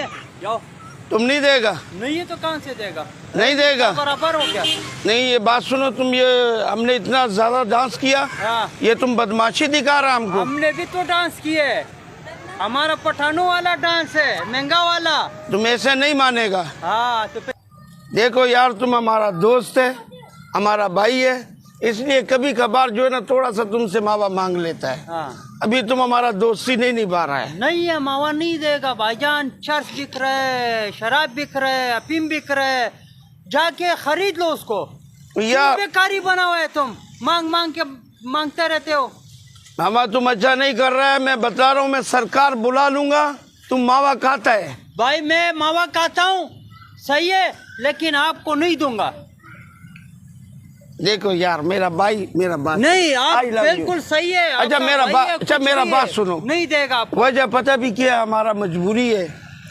है, जाओ। तुम नहीं देगा? नहीं है तो कहाँ से देगा? नहीं देगा? बराबर हो गया। नहीं, ये बात सुनो, तुम ये हमने इतना ज्यादा डांस किया, हाँ। ये तुम बदमाशी दिखा रहा हमको। हमने भी तो डांस किए, हमारा पठानों वाला डांस है, महंगा वाला। तुम ऐसे नहीं मानेगा। हाँ तो देखो यार, तुम हमारा दोस्त है, हमारा भाई है, इसलिए कभी कभार जो है ना थोड़ा सा तुमसे मावा मांग लेता है। हाँ। अभी तुम हमारा दोस्ती नहीं निभा रहा है। नहीं है, मावा नहीं देगा भाईजान। चर्च बिक रहा है, शराब बिक रहा है, अफीम बिक रहा है, जाके खरीद लो उसको। या बेकारी बना हुआ है तुम, मांग मांग के मांगते रहते हो। मामा तुम अच्छा नहीं कर रहा है, मैं बता रहा हूँ, मैं सरकार बुला लूंगा। तुम मावा खाता है? भाई मैं मावा खाता हूँ, सही है, लेकिन आपको नहीं दूंगा। देखो यार, मेरा भाई, मेरा बात नहीं, आप बिल्कुल सही है। अच्छा मेरा बात सुनो, नहीं देगा आपको। वजह पता भी क्या, हमारा मजबूरी है।